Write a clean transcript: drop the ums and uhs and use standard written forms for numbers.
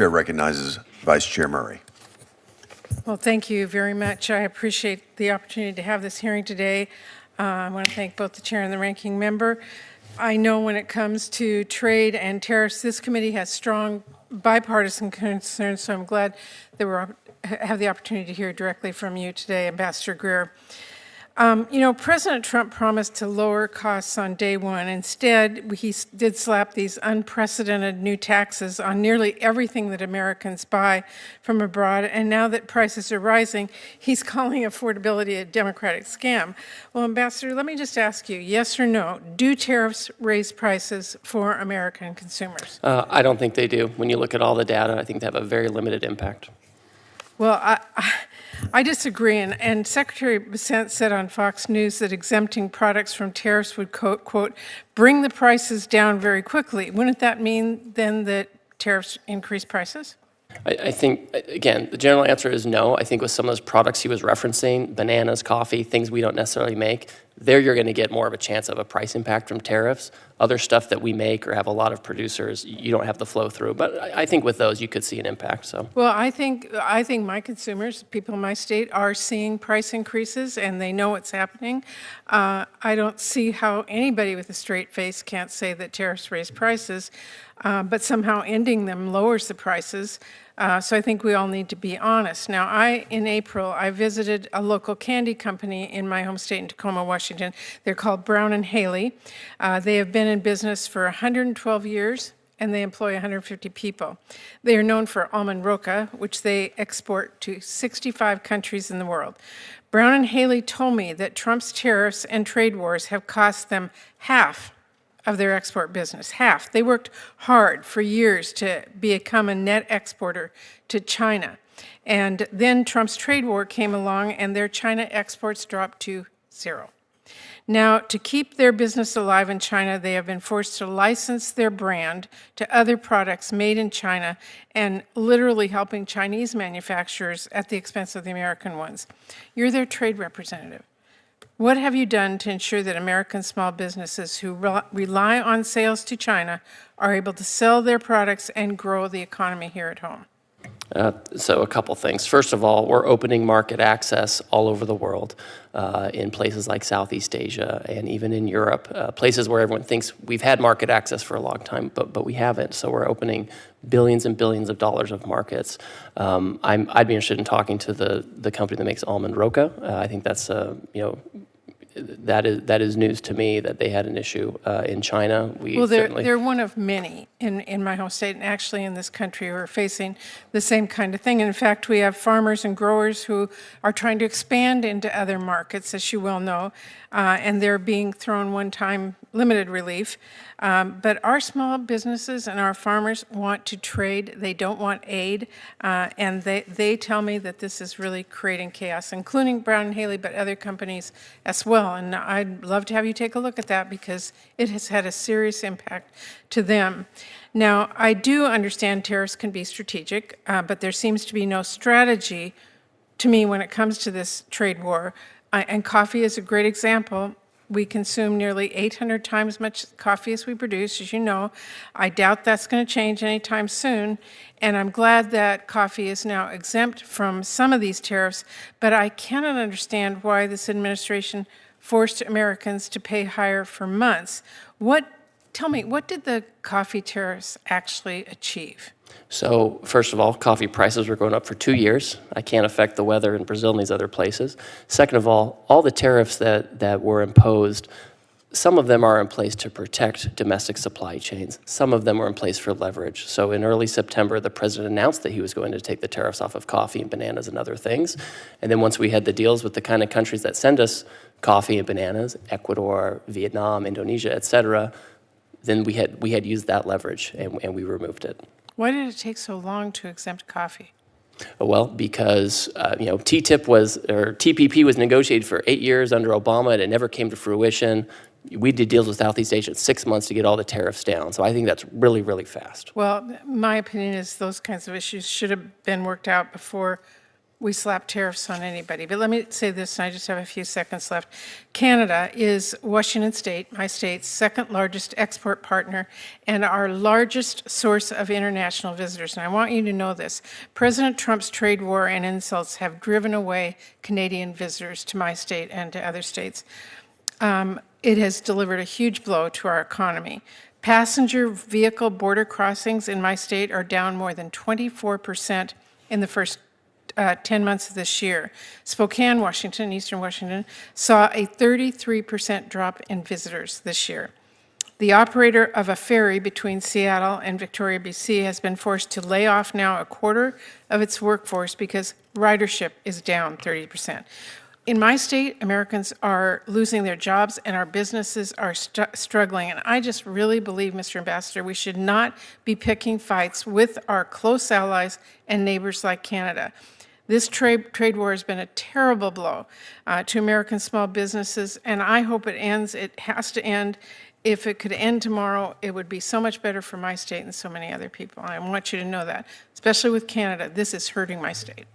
Chair recognizes Vice Chair Murray. Well, thank you very much. I appreciate the opportunity to have this hearing today. I want to thank both the chair and the ranking member. I know when it comes to trade and tariffs, this committee has strong bipartisan concerns, so I'm glad that we have the opportunity to hear directly from you today, Ambassador Greer. President Trump promised to lower costs on day one. Instead, he did slap these unprecedented new taxes on nearly everything that Americans buy from abroad. And now that prices are rising, he's calling affordability a Democratic scam. Well, Ambassador, let me just ask you, yes or no, do tariffs raise prices for American consumers? I don't think they do. When you look at all the data, I think they have a very limited impact. Well, I disagree, and Secretary Bessent said on Fox News that exempting products from tariffs would, quote, bring the prices down very quickly. Wouldn't that mean then that tariffs increase prices? I think, again, the general answer is no. I think with some of those products he was referencing, bananas, coffee, things we don't necessarily make, there you're going to get more of a chance of a price impact from tariffs. Other stuff that we make or have a lot of producers, you don't have the flow through. But I think with those, you could see an impact. So. Well, I think my consumers, people in my state, are seeing price increases, and they know what's happening. I don't see how anybody with a straight face can't say that tariffs raise prices, but somehow ending them lowers the prices. So I think we all need to be honest. Now, in April, I visited a local candy company in my home state in Tacoma, Washington. They're called Brown and Haley. They have been in business for 112 years, and they employ 150 people. They are known for almond roca, which they export to 65 countries in the world. Brown and Haley told me that Trump's tariffs and trade wars have cost them half of their export business, half. They worked hard for years to become a net exporter to China. And then Trump's trade war came along and their China exports dropped to zero. Now, to keep their business alive in China, they have been forced to license their brand to other products made in China and literally helping Chinese manufacturers at the expense of the American ones. You're their trade representative. What have you done to ensure that American small businesses who rely on sales to China are able to sell their products and grow the economy here at home? So a couple things. First of all, we're opening market access all over the world in places like Southeast Asia and even in Europe, places where everyone thinks we've had market access for a long time, but we haven't. So we're opening billions and billions of dollars of markets. I'd be interested in talking to the company that makes almond roca. I think that's that is news to me that they had an issue in China. Well, they're one of many in my home state and actually in this country who are facing the same kind of thing. And in fact, we have farmers and growers who are trying to expand into other markets, as you well know, and they're being thrown one-time limited relief. But our small businesses and our farmers want to trade. They don't want aid. And they tell me that this is really creating chaos, including Brown and Haley, but other companies as well. And I'd love to have you take a look at that because it has had a serious impact to them. Now, I do understand tariffs can be strategic, but there seems to be no strategy to me when it comes to this trade war. And coffee is a great example. We consume nearly 800 times as much coffee as we produce, as you know. I doubt that's going to change anytime soon. And I'm glad that coffee is now exempt from some of these tariffs, but I cannot understand why this administration forced Americans to pay higher for months. Tell me, what did the coffee tariffs actually achieve? So first of all, coffee prices were going up for 2 years. I can't affect the weather in Brazil and these other places. Second of all the tariffs that were imposed, some of them are in place to protect domestic supply chains. Some of them were in place for leverage. So in early September, the president announced that he was going to take the tariffs off of coffee and bananas and other things. And then once we had the deals with the kind of countries that send us coffee and bananas, Ecuador, Vietnam, Indonesia, et cetera, then we had used that leverage and we removed it. Why did it take so long to exempt coffee? Well, because TPP was negotiated for 8 years under Obama, and it never came to fruition. We did deals with Southeast Asia in 6 months to get all the tariffs down. So I think that's really, really fast. Well, my opinion is those kinds of issues should have been worked out before we slap tariffs on anybody. But let me say this, and I just have a few seconds left. Canada is Washington State, my state's second largest export partner and our largest source of international visitors. And I want you to know this. President Trump's trade war and insults have driven away Canadian visitors to my state and to other states. It has delivered a huge blow to our economy. Passenger vehicle border crossings in my state are down more than 24% in the first 10 months of this year. Spokane, Washington, Eastern Washington, saw a 33% drop in visitors this year. The operator of a ferry between Seattle and Victoria, BC, has been forced to lay off now a quarter of its workforce because ridership is down 30%. In my state, Americans are losing their jobs and our businesses are struggling. And I just really believe, Mr. Ambassador, we should not be picking fights with our close allies and neighbors like Canada. This trade war has been a terrible blow to American small businesses, and I hope it ends. It has to end. If it could end tomorrow, it would be so much better for my state and so many other people. And I want you to know that, especially with Canada. This is hurting my state.